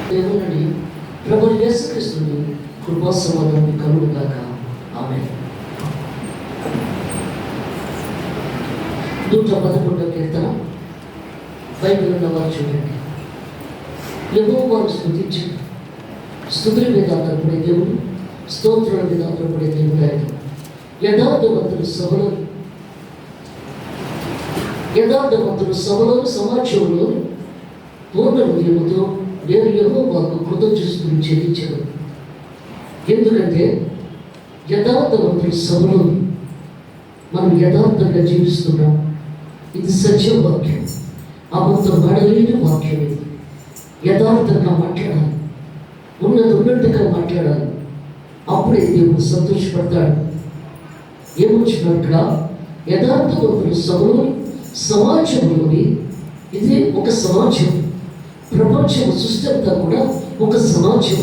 దేవుని ప్రభు యేసుక్రీస్తుని కృపా సమాధానం కలుగుగాక. ఆమేన్. 111వ కీర్తన. బైబిల్ ఉన్నవారు చూడండి. యెహోవాను స్తుతించండి. స్తుతుల మీద ఆధారపడే దేవుడు, స్తోత్రాల మీద ఆధారపడే దేవుడు ఆయన. యథార్థవంతులు సభలో సమాజంలో పూర్ణ హృదయముతో నేను యెహోవాకు కృతజ్ఞతలు చెల్లించను. ఎందుకంటే యథార్థవంతుల సభలో మనం యథార్థంగా జీవిస్తున్నాం. ఇది సత్యవాక్యం, అబద్ధం ఆడలేని వాక్యం. ఇది యథార్థంగా మాట్లాడాలి, ఉన్నట్టుగా మాట్లాడాలి. అప్పుడే దేవుడు సంతోషపడతాడు. ఏమొచ్చినట్టుగా యథార్థవంతుల సభలో సమాజంలోని, ఇది ఒక సమాజం. ప్రపంచం సృష్టి అంతా కూడా ఒక సమాజం,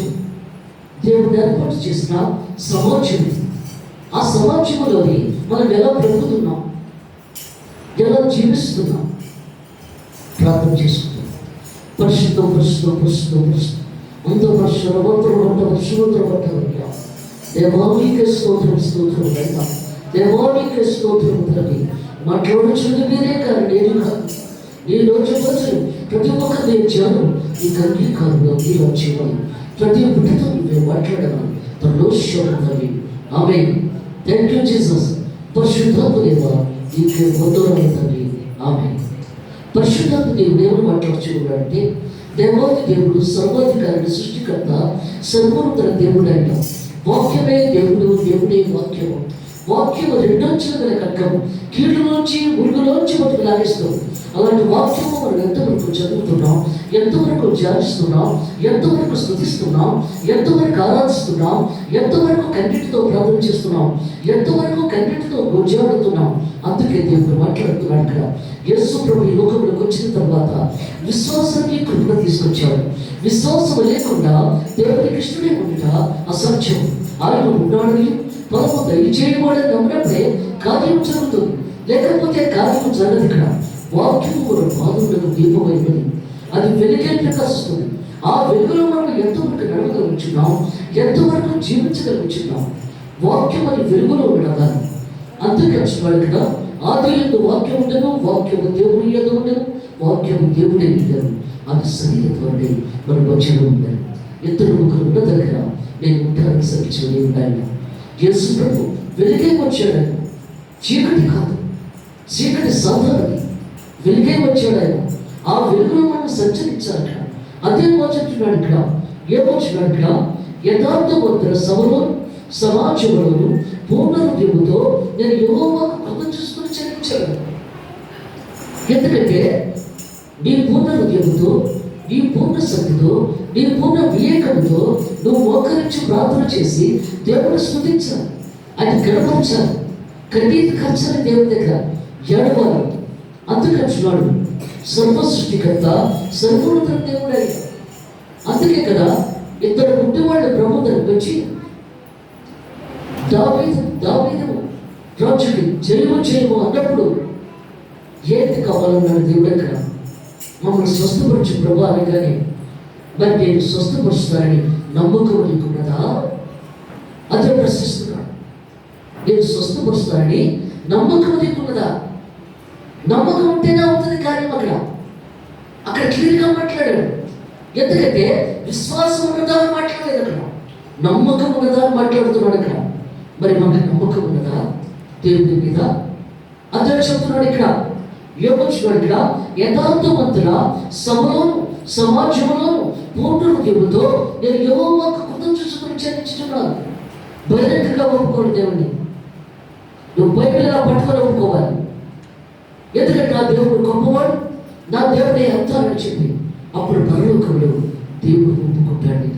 దేవుడు ఏర్పాటు చేసిన సమాజం. ఆ సమాజంలోని మనం ఎలా బ్రతుకుతున్నాం, ఎలా జీవిస్తున్నాం ప్రార్థన చేసుకుంటాం. పరిశుద్ధం అంత పరిశుభ్రపట్టాలయ్యా. దేవానికి స్తోత్రం అయినా, దేవానికి స్తోత్రం తండ్రి. మాట్లాడుచున్నది మీరే కానీ నేను కాదు. నీలో చెప్పచ్చు ప్రతి ఒక్కరి జ్ఞానం నీకు అంగీకారంలో నీలో చేయాలి. ప్రతి బిడ్డతో నువ్వే మాట్లాడాలి. తనలోని ఆమేన్. Thank you Jesus. పరిశుద్ధాత్మ దేవా నీకు వందనాలు తండ్రి. ఆమేన్. పరిశుద్ధాత్మ దేవుడు ఏమని మాట్లాడుచున్నాడంటే, దేవాది దేవుడు సర్వాధికారి, సృష్టికర్త, సర్వోన్నత దేవుడు అంట. వాక్యమే దేవుడు, దేవుడే వాక్యము. వాక్యము రెండొంచుల గల ఖడ్గము, కీళ్ళలోంచి మురుగులోంచి మనకు లాగేస్తాం. అలాంటి వాక్యము మనం ఎంతవరకు చదువుతున్నాం, ఎంతవరకు ధ్యానిస్తున్నాం, ఎంతవరకు స్తుతిస్తున్నాం, ఎంతవరకు ఆరాధిస్తున్నాం, ఎంతవరకు కన్నిటితో ప్రార్థన చేస్తున్నాం, ఎంతవరకు కన్నిటితో గోజాడుతున్నాం. అందుకే దేవుడు మాట్లాడుతున్నాడు ఇక్కడ. యేసు ప్రభు ఈ లోకంలోకి వచ్చిన తర్వాత విశ్వాసానికి కృపను తీసుకొచ్చాడు. విశ్వాసం లేకుండా దేవునికి ఇష్టమే ఉండట అసాధ్యం. ఆయన ఉన్నాడని పరమ దయచేయబడని నమ్మినప్పుడే కార్యం జరుగుతుంది, లేకపోతే కార్యం జరగదు. ఇక్కడ వాక్యము మన పాదములకు దీపమైనది, అది వెలుగే ప్రకాశిస్తుంది. ఆ వెలుగులో మనం ఎంతవరకు నడవగలుగుతున్నాం, ఎంతవరకు జీవించగలుగుతున్నాం. వాక్యం అని వెలుగులో ఉండగాలి. అందుకే అంటున్నాడు ఇక్కడ, ఆది యందు వాక్యం ఉండను, వాక్యము దేవుని యందు ఉండను, వాక్యము దేవుడే ఉండను. అది శరీరత్వండి మన మధ్యలో ఉండను. ఇద్దరు ముగ్గురు ఉన్న దగ్గర నేను ఉంటానికి సరిచూని ఉండాలి. యేసు ప్రభు వెలుగే వచ్చాడు. ఆయన చీకటి కాదు, చీకటి సాధారణి, వెలుగే వచ్చాడు ఆయన. ఆ వెలుగులో మనం సంచరించాలి. అదే మోచున్నాడు ఇక్కడ. ఏమొచ్చినాడు ఇక్కడ? యథార్థవంతుల సభలో సమాజంలోను పూర్ణ హృదయముతో నేను యెహోవాకు కృతజ్ఞతలు చెల్లించాను. ఎందుకంటే నీ పూర్ణ హృదయముతో, నీ పూర్ణ శక్తితో, నీ పూర్ణ వివేకముతో నువ్వు మోకరించి ప్రార్థన చేసి దేవుని స్తుతించాలి. అది గడపరచాలి, కన్నీటి ఖర్చాలి దేవుని దగ్గర ఏడవాలి. అందుకంటున్నాడు సర్వ సృష్టికర్త, సర్వోన్నత దేవుడు ఆయన. అందుకే కదా ఇద్దరు పుట్టివాళ్ళు ప్రభు దగ్గరికి వచ్చి దావీదు రాజుకి జయము అన్నప్పుడు ఏంటి కావాలన్నాడు దేవుడు. అక్కడ మమ్మల్ని స్వస్థపరచు ప్రభు అనగానే, మరి నేను స్వస్థపరుస్తానని నమ్మకం నీకున్నదా? అదే ప్రశ్నిస్తున్నాడు. నేను స్వస్థపరుస్తానని నమ్మకం నీకున్నదా? నమ్మకం ఉంటేనే అవుతుంది కార్యం. అక్కడ క్లియర్గా మాట్లాడాడు. ఎందుకంటే విశ్వాసం ఉన్నదా అని మాట్లాడలేదు, అక్కడ నమ్మకం ఉన్నదా అని మాట్లాడుతున్నాడు. అక్కడ మరి మనకు నమ్మకం ఉన్నదా దేవుని మీద? అదే చెప్తున్నాడు ఇక్కడ. ఏమొచ్చినాడు ఇక్కడ? యథార్థవంతుల సభలోను సమాజంలోను పూర్ణ హృదయముతో నేను యెహోవాకు కృతజ్ఞతలు చెల్లించుతున్నాను. బహిరంగంగా ఒప్పుకోడు దేవుణ్ణి. నువ్వు బైబిల్గా పట్టుకొని ఒప్పుకోవాలి. ఎందుకంటే నా దేవుడు గొప్పవాడు, నా దేవుడే అంతానని చెప్పి అప్పుడు పరలోకంలో దేవుడు ఒప్పుకుంటాడు.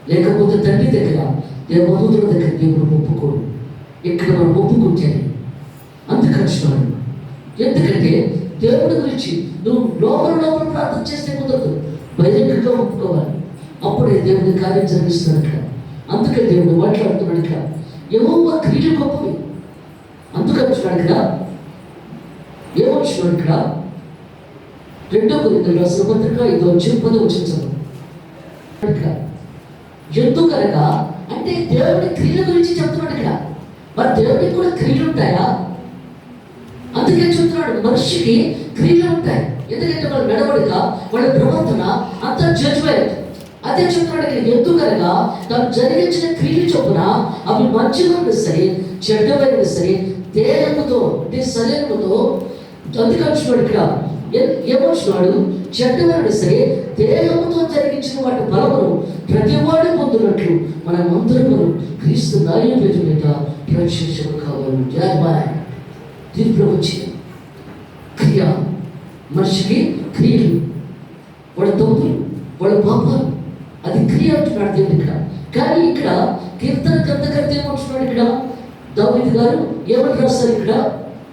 లేకపోతే తండ్రి దగ్గర, దేవదూతుల దగ్గర దేవుడు ఒప్పుకోడు. ఇక్కడ మనం ఒప్పుకుంటేనే. అందుకంటున్నాడు. ఎందుకంటే దేవుడి గురించి నువ్వు లోపల ప్రార్థన చేస్తే కుదరదు, బహిరంగంగా ఒప్పుకోవాలి. అప్పుడే దేవుడి కార్యం జరిగిస్తున్నాడు ఇక్కడ. అందుకే దేవుడు మాట్లాడుతున్నాడు ఇక్కడ. యెహోవా క్రియలు గొప్పవి. అందుకంటున్నాడు ఇక్కడ. ఏమొచ్చినాడు ఇక్కడ? 2 కొరింథీయుల రాసిన పత్రిక 5వ అధ్యాయం 10వ వచనం. ఎందుకనగా అంటే దేవుడి క్రియల గురించి చెప్తున్నాడు ఇక్కడ. మరి దేవుడికి కూడా క్రియలు ఉంటాయా? అందుకే చెప్తున్నాడు మనిషికి క్రియలు ఉంటాయి. ఎందుకంటే వాళ్ళ నడవడిక, వాళ్ళ ప్రవర్తన అంతా జడ్జ్మెంట్. అదే చెప్తున్నాడు ఇక్కడ. ఎందుకనగా తను జరిగించిన క్రియలు చొప్పున అవి మంచిగా సరే చెడ్డమైన సరే దేహముతో అంటే శరీరముతో, అందుకంటున్నాడు ఇక్కడ ఏమొచ్చినాడు, చెడ్డమైన సరే దేహముతో జరిగించిన వాటి బలమును ప్రతివాడు పొందినట్లు మనం అందరూ క్రీస్తు నాయన మీద ప్రవేశించడం కావాలి. జాగ్రత్త దీంట్లో వచ్చి క్రియ, మనిషికి క్రియలు, వాళ్ళ తప్పులు, వాళ్ళ పాపాలు, అది క్రియ అంటున్నాడు దేవుడు ఇక్కడ. కానీ ఇక్కడ కీర్తన గ్రంథకర్త ఏమంటున్నాడు ఇక్కడ, దావీదు గారు ఏమని రాస్తారు ఇక్కడ,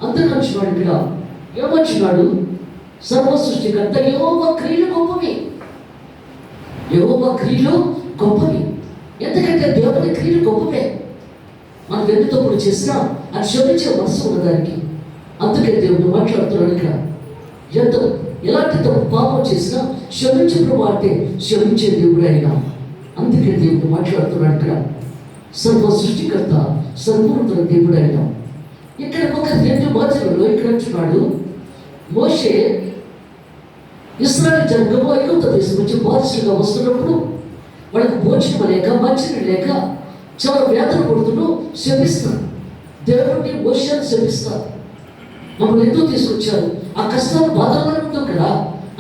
అందరికీ అంటున్నాడు ఇక్కడ ఏమంటున్నాడు, సర్వ సృష్టికర్త యెహోవా క్రియలు గొప్పవి, యెహోవా క్రియలు గొప్పవి. ఎందుకంటే దేవుని క్రియలు గొప్పవే. మనం ఎన్ని తప్పులు చేసినా అది క్షమించే మనసు ఉన్నదానికి. అందుకే దేవుడు మాట్లాడుతున్నాడు ఇక్కడ. ఎంత ఎలాంటి తప్పు పాపం చేసినా క్షమించే ప్రభు అంటే క్షమించే దేవుడు అయినా. అందుకే దేవుడు మాట్లాడుతున్నాడు ఇక్కడ. సర్వ సృష్టికర్త సర్వోన్నత దేవుడు అయినా. ఇక్కడ ఒక 2 వచనాల్లో ఇక్కడ అంటున్నాడు, మోషే ఇశ్రాయేలు జనాంగము ఐగుప్తు దేశం నుంచి బానిసలుగా వస్తున్నప్పుడు వాళ్ళకి భోజనం లేక మంచినీళ్ళు లేక చాలా వేదన పడుతూ శపిస్తారు. దేవుడిని మోషేని శపిస్తారు. మమ్మల్ని ఎందుకు తీసుకొచ్చారు, ఆ కష్టాలు బాధల్లో ఉంటాం కదా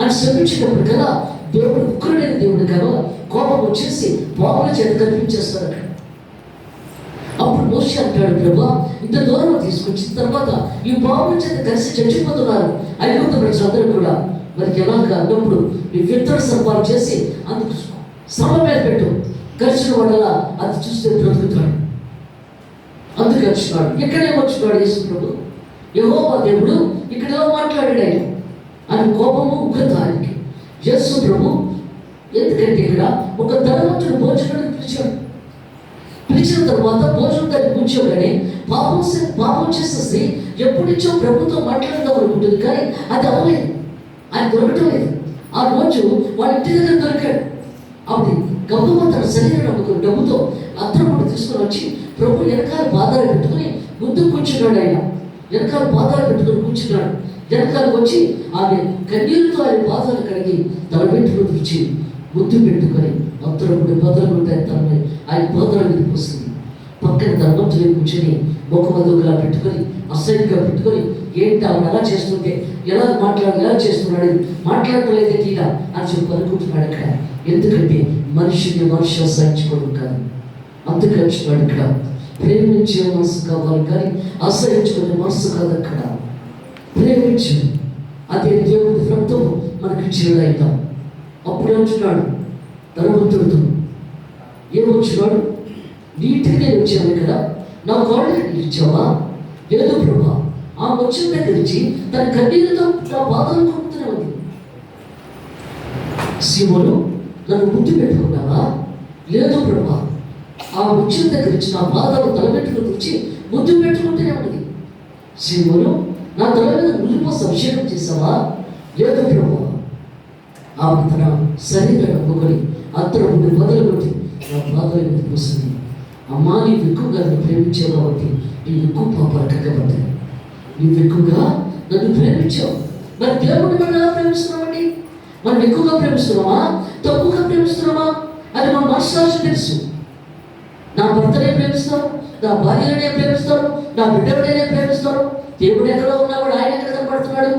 అని శపించినప్పుడు కదా దేవుడు ఉగ్రుడైన దేవుడు కదా కోపం వచ్చేసి పాపల చేత కనిపించేస్తారు అక్కడ. అప్పుడు మోషే అంటాడు, ప్రభా ఇంత దూరం తీసుకొచ్చిన తర్వాత ఈ పాపల చేత కలిసి చచ్చిపోతున్నారు ఐగుప్తు ప్రజలందరూ కూడా, మరి ఎలాగా అన్నప్పుడు ఈ విత్తడి సర్పాలు చేసి అందుకు శ్రమ మీద పెట్టు, కలిసిన వాళ్ళ అది చూస్తే బ్రతుకుతాడు. అందుకే వచ్చినాడు. ఇక్కడే వచ్చినాడు యేసు ప్రభు. యెహోవా దేవుడు ఇక్కడ ఎలా మాట్లాడాడు ఆయన కోపము ఉగ్రత ఆయనకి. యేసు ప్రభు ఎందుకంటే ఇక్కడ ఒక ధనవంతుడు భోజనానికి పిలిచాడు. పిలిచిన తర్వాత భోజనం దాన్ని కూర్చోగానే పాపం చేసేసి ఎప్పుడిచ్చో ప్రభుతో మాట్లాడదాం అనుకుంటుంది, కానీ అది అవ్వలేదు, ఆయన దొరకటం లేదు. ఆ రోజు వాళ్ళ ఇంటి దగ్గర దొరికాడు. అప్పుడు గొప్ప తన శరీరం డబ్బుతో అత్తరముడు తీసుకొని వచ్చి ప్రభు వెనకాల పాదాలు పెట్టుకుని ముందు కూర్చున్నాడు. ఆయన వెనకాల పాదాలు పెట్టుకుని కూర్చున్నాడు. వెనకాలకు వచ్చి ఆమె కన్నీరుతో ఆయన పాదాలు కడిగి తన వెంట్రుకు తెచ్చి ముద్దు పెట్టుకొని అత్తరముడు పాదాలు ఉంటాయి తన ఆయన పాదాల మీద పోస్తుంది. పక్కన ధనవంతులు కూర్చొని ముఖమదుగులా పెట్టుకొని అసహ్యంగా పెట్టుకొని ఏంటి ఆవిడ అలా చేస్తుంటే ఎలా చేస్తున్నాడు, మాట్లాడటం లేదంటే ఇలా అని చెప్పి అనుకుంటున్నాడు అక్కడ. ఎందుకంటే మనిషిని మనిషి అసహించుకోవడం కాదు. అందుకే వచ్చినాడు ఇక్కడ. ప్రేమించే మనసు కావాలి కానీ అసహించుకునే మనసు కాదు అక్కడ. ప్రేమించు, అదే దేవుడి రక్తం మనకి చేరైతాం. అప్పుడు అంటున్నాడు ధనవంతుడితో, ఏమొచ్చినాడు, నీటికి నేను వచ్చాను కదా, నా కాళ్ళకి ఇచ్చావా? లేదు ప్రభా. ఆ వచ్చిన దగ్గర నుంచి తన కన్నీరుతో నా బాధలు కొడుతూనే ఉంది. సీమోను నన్ను ముద్దు పెట్టుకున్నావా? లేదు ప్రభా. ఆ వచ్చిన దగ్గర నుంచి నా బాధలు తలపెట్టుకుని వచ్చి ముద్దు పెట్టుకుంటూనే ఉంది. సీమోను నా తల మీద మురిపోసి అభిషేకం చేసావా? లేదు ప్రభా. ఆమె తన శరీరాన్ని నమ్ముకొని అత్తరు మొదలు కొట్టి నా బాధలు మీద పోస్తుంది. అమ్మా నీవు ఎక్కువగా నన్ను ప్రేమించావు కాబట్టి నీ ఎక్కువ పాపాలు కక్కబడ్డాయి. నీవు ఎక్కువగా నన్ను ప్రేమించావు. మరి దేవుడిని మనం ఎలా ప్రేమిస్తున్నామండి? మనం ఎక్కువగా ప్రేమిస్తున్నామా, తక్కువగా ప్రేమిస్తున్నామా? అది మన మనస్సాక్షి తెలుసు. నా భర్తనే ప్రేమిస్తాను, నా భార్యనే ప్రేమిస్తాను, నా బిడ్డనే ప్రేమిస్తాను. దేవుడు ఎక్కడ ఉన్నాడు, ఆయన ఎక్కడ కనపడుతున్నాడు?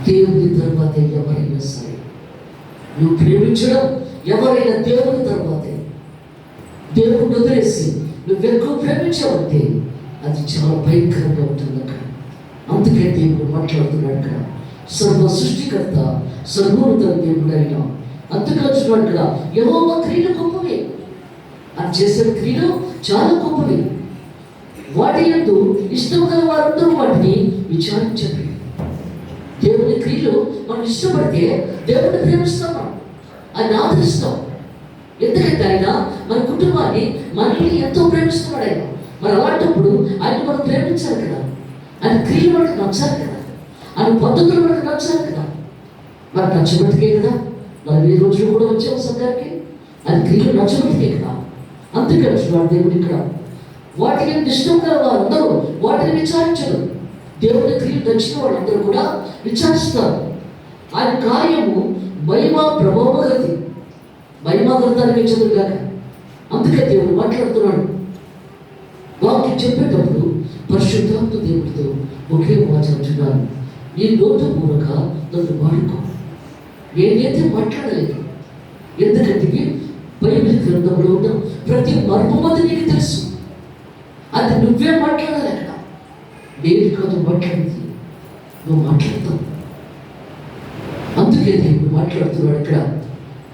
దేవుని తర్వాత ఎవరైనా సరే నువ్వు ప్రేమించడం ఎవరైనా దేవుని తర్వాతే. దేవుడిని వదిలేసి నువ్వు ఎక్కువ ప్రేమించావంటే అది చాలా భయంకరంగా ఉంటుంది అక్కడ. అందుకే దేవుడు మాట్లాడుతున్నాడు అక్కడ. సర్వ సృష్టికర్త సర్వోన్నత దేవుడు అయినా. అందుకే వచ్చినాడు అక్కడ. యెహోవా క్రియలు గొప్పవి, అది చేసిన క్రియలు చాలా గొప్పవి. వాటి యందు ఇష్టం గల వారందరూ వాటిని విచారించండి. దేవుని క్రియలు మనం ఇష్టపడితే దేవుడిని ప్రేమిస్తాం, ఆయన ఆదరిస్తాం. ఎందుకంటే ఆయన మన కుటుంబాన్ని మనల్ని ఎంతో ప్రేమిస్తున్నాడు. ఆయన మరి అలాంటప్పుడు ఆయన మనం ప్రేమించాలి కదా. ఆయన క్రియలు మనకు నచ్చాలి కదా, ఆయన పద్ధతులు మనకు నచ్చాలి కదా. మరి నచ్చబెట్టుకే కదా 40 రోజులు కూడా వచ్చాము సంఘానికి, అది క్రియలు నచ్చబెట్టుకే కదా. అందుకని దేవుడు ఇక్కడ వాటికి ఇష్టం గల వారందరూ వాటిని విచారించరు. దేవుడి క్రియలు నచ్చిన వాళ్ళందరూ కూడా విచారిస్తారు. ఆయన కార్యము మహిమ ప్రభావం కలిగి మహిమ గ్రంథానికి చదువు కాక. అందుకే దేవుడు మాట్లాడుతున్నాడు. వాక్యం చెప్పేటప్పుడు పరిశుద్ధాత్మ దేవుడితో ఒకే మాట్లాడుతున్నాను, ఈ నోటు మూలక నన్ను వాడుకో. నేనైతే మాట్లాడలేదు, ఎందుకంటే బైబిల్ గ్రంథంలో ఉన్న ప్రతి మర్మమది నీకు తెలుసు. అది నువ్వే మాట్లాడాలి. అక్కడ నేను కాదు మాట్లాడింది, నువ్వు మాట్లాడతావు. అందుకే దేవుడు మాట్లాడుతున్నాడు ఇక్కడ,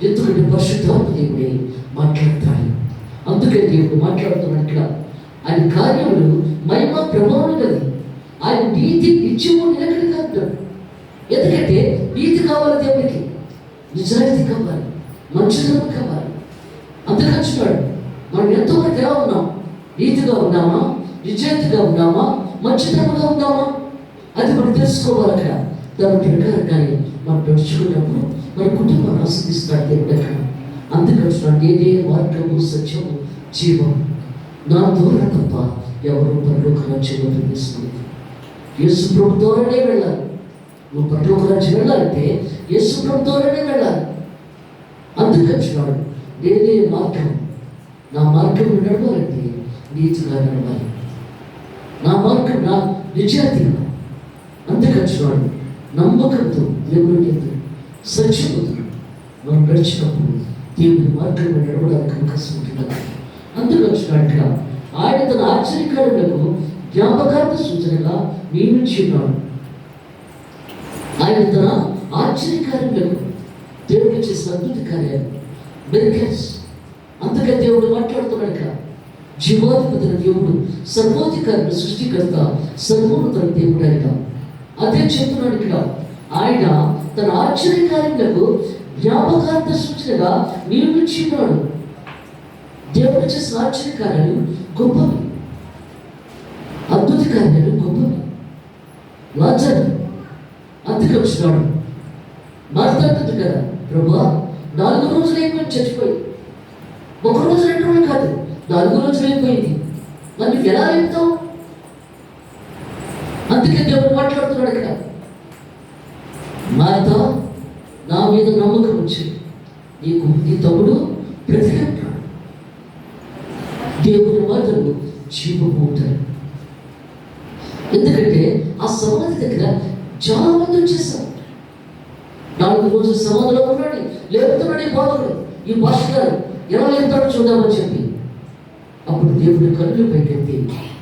ఎందుకంటే పరిశుద్ధాత్మ దేవుడే మాట్లాడతాడు. అందుకే దేవుడు మాట్లాడుతున్నాడు ఇక్కడ. ఆయన కార్యములు మహిమ ప్రభావం కలిగి ఆయన నీతి నిత్యము నిలకడ కాదు. ఎందుకంటే నీతి కావాలి దేవుడికి, నిజాయితీ కావాలి, మంచితనం కావాలి. అందుకంటున్నాడు మనం ఎంతవరకు ఎలా ఉన్నాం? నీతిగా ఉన్నామా, నిజాయితీగా ఉన్నామా, మంచితనంగా ఉన్నామా? అది మనం తెలుసుకోవాలి. అక్కడ దాని ప్రకారంగానే మనం నడుచుకున్నప్పుడు మన కుటుంబాన్ని ఆస్వాదిస్తాడు దేవుడు అక్కడ. అందుకంటున్నాడు, నేనే మార్గము సత్యము జీవం, నా ద్వారా తప్ప ఎవరు పరలోక రాజ్యంలో ప్రవేశించలేదు. యేసు ప్రభు ద్వారానే వెళ్ళాలి. నువ్వు పరలోక రాజ్యం వెళ్ళాలంటే యేసు ప్రభు ద్వారానే వెళ్ళాలి. అందుకంటున్నాడు, నేనే మార్గం, నా మార్గం నడవాలంటే నీతిగా నడవాలి, నా మార్గం నా నిజాయితీగా. అందుకంటున్నాడు, నమ్మకంతో దేవుడు సత్యముతో మనం నడిచినప్పుడు దేవుని మార్గంలో నడవడానికి అవకాశం ఉంటుంది. అందుకంటున్నాడు, ఆయన తన ఆశ్చర్యకార్యములకు జ్ఞాపకార్థ సూచనగా నియమించి ఉన్నాడు. ఆయన తన ఆశ్చర్యకార్యములకు దేవుడు చేసిన అద్భుత కార్యాలు మెరికల్స్. అందుకే దేవుడు మాట్లాడుతున్నాడు ఇక్కడ, జీవాధిపతిన దేవుడు, సర్వోధికారి, సృష్టికర్త, సర్వోన్నత దేవుడు ఆయన. అదే చెప్తున్నాడు ఇక్కడ, ఆయన తన ఆశ్చర్యకార్యములకు జ్ఞాపకార్థ సూచనగా నియమించి ఉన్నాడు. దేవుడు చేసిన ఆశ్చర్యకార్యాలు గొప్పవి, అద్భుత కార్యాలు గొప్పవి. లాజరు అందుకే వచ్చినాడు. మాట్లాడుతుంది కదా, ప్రభా 4 రోజులు అయిపోయింది చచ్చిపోయి, 1 రోజు 2 రోజులు కాదు, 4 రోజులు అయిపోయింది, మరి నువ్వు ఎలా చెప్తావు? అందుకే దేవుడు మాట్లాడుతున్నాడు ఇక్కడ, మార్తా నా మీద నమ్మకం వచ్చి నీకు నీ తమ్ముడు బ్రతికంటాడు. దేవుని మాటలు జీవము ఉంటారు. ఎందుకంటే ఆ సమాధి దగ్గర చాలా మంది వచ్చేసారు. 4 రోజులు సమాధిలో ఉన్నాడు, లేపుతున్నాడు ఈ బాధకుడు, ఈ భాష గారు ఎలా లేపుతాడో చూద్దామని చెప్పి. అప్పుడు దేవుడి కన్నులు పైకెత్తి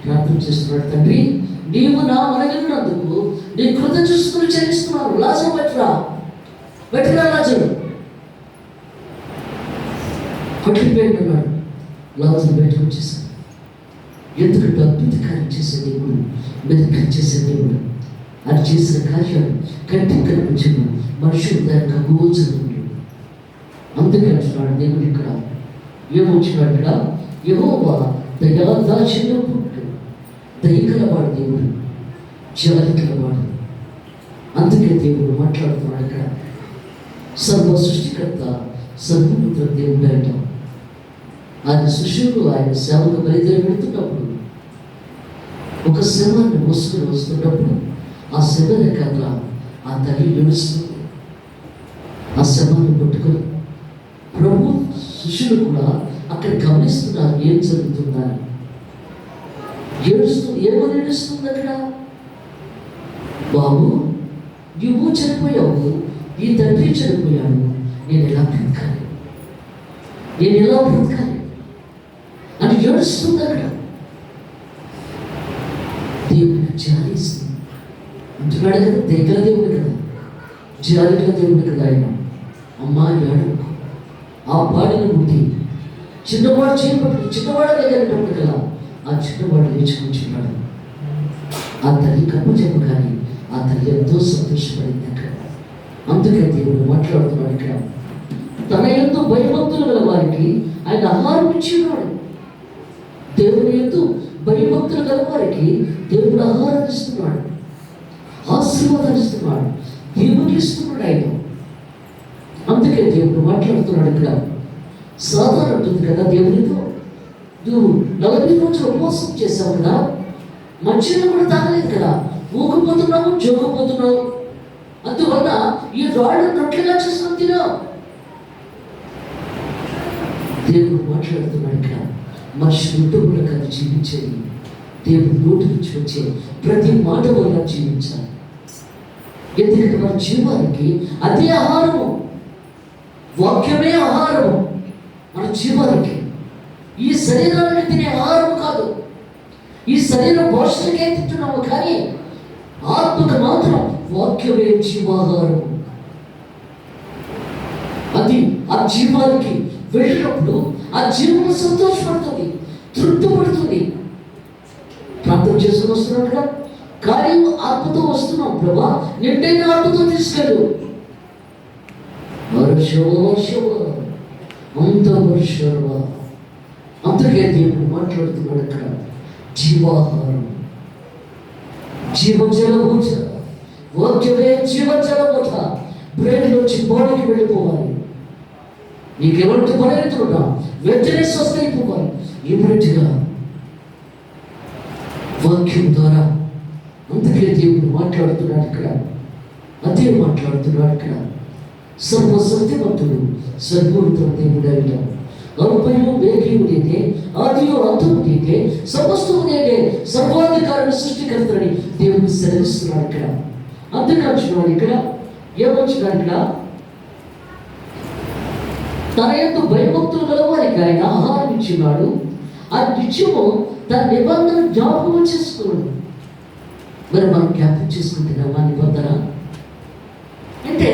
ప్రార్థన చేస్తున్నాడు, తండ్రి నీవు నా మనగినందుకు నీ కృత చూసుకుని చెల్లిస్తున్నాను. లాజరు బయటరా లాజరు కొట్టిపోయినాడు. లాజరు బయటకు వచ్చేసాడు. ఎందుకంటే అద్భుత కార్యం చేసే దేవుడు, మెరికలు చేసే దేవుడు. అది చేసిన కార్యాలు కంటికి కనిపించిన మనుషులు దానికి అగోచరం. అందుకే అంటున్నాడు దేవుడు ఇక్కడ, ఏమొచ్చినాడు ఇక్కడ, యెహోవా దయాదాక్షిణ్యపు దయగలవాడు దేవుడు, జాలి గలవాడు. అందుకే దేవుడు మాట్లాడుతున్నాడు ఇక్కడ, సర్వ సృష్టికర్త, సర్వోన్నత దేవుడు అంట. ఆయన శిష్యులు ఆయన సేవకు బయలుదేరి పెడుతున్నప్పుడు ఒక శవాన్ని మోసుకుని వస్తున్నప్పుడు ఆ శవ రేఖల ఆ తల్లి ఏడుస్తుంది. ఆ శవాన్ని పట్టుకొని ప్రభు శిష్యులు కూడా అక్కడ గమనిస్తున్నారు ఏం జరుగుతుందని. ఏమని ఏడుస్తుంది అక్కడ, బాబు నువ్వు చనిపోయావు, ఈ తండ్రి చనిపోయాడు, నేను ఎలా బ్రతకాలి, నేను ఎలా బ్రతకాలి అని ఏడుస్తుంది అక్కడ. దేవుడికి జాలిస్తుంది అంటున్నాడు కదా, దగ్గర దేవుడు కదా, జాలిగా దేవుడు కదా ఆయన. అమ్మా ఏడవకు, ఆ పాడిన బుద్ధి చిన్నవాడు చేయబట్టి చిన్నవాడు లేదన్నప్పుడు కదా ఆ చిన్నవాడు లేచి కూర్చున్నాడు. ఆ తల్లి కప్పు చెప్పు కానీ ఆ తల్లి ఎంతో సంతోషపడింది అక్కడ. అందుకే దేవుడు మాట్లాడుతున్నాడు ఇక్కడ, తన యందు భయభక్తులు గల వారికి ఆయన ఆహారం ఇచ్చినాడు. దేవుని యందు భయభక్తులు గల వారికి దేవుడు ఆహారం ఇస్తున్నాడు, ఆశీర్వాదాలు ఇస్తున్నాడు, దేవుని ఇస్తున్నాడు ఆయన. అందుకే దేవుడు మాట్లాడుతున్నాడు ఇక్కడ. సాధారణ ఉంటుంది కదా దేవునితో, నువ్వు 40 రోజులు ఉపవాసం చేసావు కదా, మంచిగా కూడా తాగలేదు కదా, ఊగిపోతున్నావు, జోగిపోతున్నావు. అందువల్ల ఈ రాళ్ళు రొట్టెలా చేసుకొని తినావు. దేవుడు మాట్లాడుతున్నాడు ఇక్కడ. మనిషి కుటుంబంలో కాదు జీవించేది, దేవుడు నోటి నుంచి వచ్చే ప్రతి మాట వల్ల జీవించాలి. ఎందుకంటే మన జీవానికి అదే ఆహారము, వాక్యమే ఆహారము మన జీవానికి. ఈ శరీరానికి తినే ఆహారం కాదు, ఈ శరీరం పోషణకే తింటున్నాము, కానీ ఆత్మకు మాత్రం వాక్యమే జీవాహారము. అది ఆ జీవానికి వెళ్ళినప్పుడు ఆ జీవనం సంతోషపడుతుంది, తృప్తిపడుతుంది. ప్రార్థన చేసుకుని వస్తున్నాం కదా, కార్యం ఆత్మతో వస్తున్నాం. ప్రభా నిండైన ఆత్మతో తీసుకెళ్ళు. అందుకే దేవుడు మాట్లాడుతున్నాడు అక్కడ. జీవాహారం, జీవజలభూజ, వాక్యమే జీవజలభూత. బ్రెయిన్ నుంచి బాడీకి వెళ్ళిపోవాలి. నీకెవరికి పడేస్తున్నా వెంటనే స్వస్థ అయిపోవాలి ఇమ్మీడియట్గా వాక్యం ద్వారా. అందుకే దేవుడు మాట్లాడుతున్నాడు ఇక్కడ, అదే మాట్లాడుతున్నాడు ఇక్కడ. సర్వశక్తిమంతుడు సద్గురుతో దేవుడు అయిన అల్పయు వేగియు నేనే, ఆదియు అంతము నేనే, సమస్తము నేనే, సర్వాధికారుని సృష్టికర్తని దేవుడు సెలవిస్తున్నాడు ఇక్కడ. అందుకంటున్నాడు ఇక్కడ, ఏమొచ్చినాడు ఇక్కడ, తన యొక్క భయభక్తులు గలవారికి ఆయన ఆహారం ఇచ్చినాడు. ఆ నిత్యము తన నిబంధన జ్ఞాపకం చేసుకున్నాడు. మరి మనం జ్ఞాపకం చేసుకుంటున్నామా నిబంధన? అంటే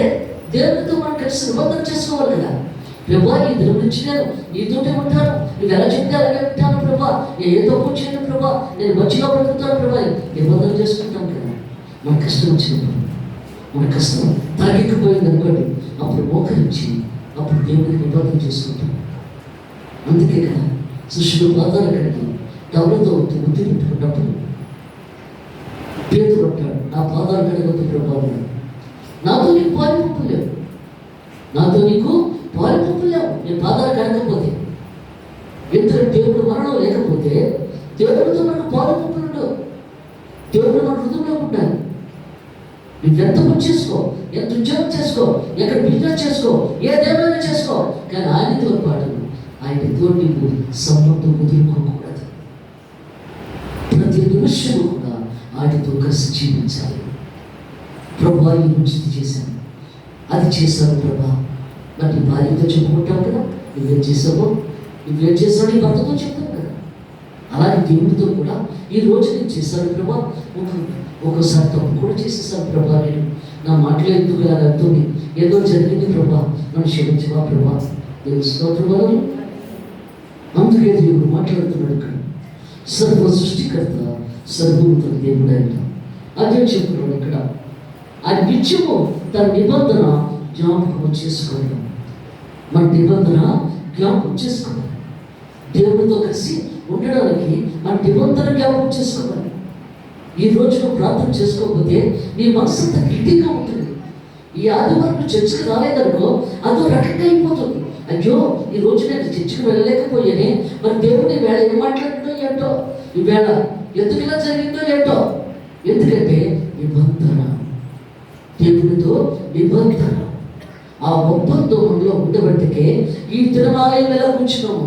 దేవునితో మనం కలిసి నిబంధన చేసుకోవాలి కదా. ప్రభా ఈ దినం నుంచి నేను నీతోటే ఉంటాను, నువ్వు ఎలా చెప్తే అలాగే ఉంటాను ప్రభా, నేను ఏ తప్పు చేయను ప్రభా, నేను మంచిగా బ్రతుకుతాను ప్రభా, నిబంధన చేసుకుంటాం కదా. మన కష్టం వచ్చినప్పుడు, మన కష్టం తగ్గిపోయింది అనుకోండి, అప్పుడు మోకరించి అప్పుడు దేవుడికి నిబంధన చేసుకుంటాం. అందుకే కదా శిష్యుడు పాదాలు కడిగి టవలతో ముద్దు పెట్టుకున్నప్పుడు పేతురు అంటాడు, నా పాదాలు కడగొద్దు ప్రభావం, నాతో నీకు పాలిపప్పులు లేవు, నాతో నీకు పాలిపప్పులు లేవు, నేను పాదాలు కడగకపోతే. ఎందుకంటే దేవుడు మనలో లేకపోతే దేవుడితో మనకు పాలిపప్పులు ఉండవు. దేవుడు మన హృదయంలో ఉండాలి. నువ్వు ఎంత పని చేసుకో, ఎంత ఉద్యోగం చేసుకో, ఎక్కడ బిజినెస్ చేసుకో, ఏదేమైనా చేసుకో, కానీ ఆయనతో పాటు ఆయనతో నీకు సంబంధం కుదురుకోకూడదు. ప్రతి నిమిషము కూడా ఆయనతో కలిసి జీవించాలి. ప్రభా ఈ మంచిది చేశాను, అది చేశాను ప్రభా. మరి నీ భార్యతో చెప్పుకుంటావు కదా, నువ్వేం చేసావో, నువ్వేం చేసావు నీ భర్తతో చెప్తావు కదా. అలాగే దేవుడితో కూడా ఈ రోజు నేను చేశాను ప్రభా, ఒక్కోసారి తప్పు కూడా చేసేసాను ప్రభా, నేను నా మాటలు ఎందుకు అలాగవుతుంది, ఏదో జరిగింది ప్రభా, నన్ను క్షమించవా ప్రభా. దేవుని స్తోత్రం వలన. అందుకే దేవుడు మాట్లాడుతున్నాడు ఇక్కడ. సర్వ సృష్టికర్త సర్వోన్నత దేవుడు ఆయన. అదే చెప్తున్నాడు ఇక్కడ. ఆ నిత్యము తన నిబంధన జ్ఞాపకం చేసుకోవడం. మన నిబంధన జ్ఞాపకం చేసుకోవాలి. దేవుడితో కలిసి ఉండడానికి మన నిబంధన జ్ఞాపకం చేసుకోవాలి. ఈ రోజు నువ్వు ప్రార్థన చేసుకోకపోతే నీ మనసు అంత గిడ్డిగా ఉంటుంది. ఈ ఆదివారం చర్చకు రాలేదనుకో అదో రకంగా అయిపోతుంది. అయ్యో ఈ రోజు నేను చర్చకు వెళ్ళలేకపోయానే, మరి దేవుడిని వేళ ఏం మాట్లాడిందో ఏంటో, ఈ వేళ ఎందుకు ఇలా జరిగిందో ఏంటో. ఎందుకంటే నిబంధన, దేవుడితో నిబంధన, ఆ ఒప్పందం మనలో ఉండబట్టికే ఈ దినమాలయం ఎలా కూర్చున్నాము.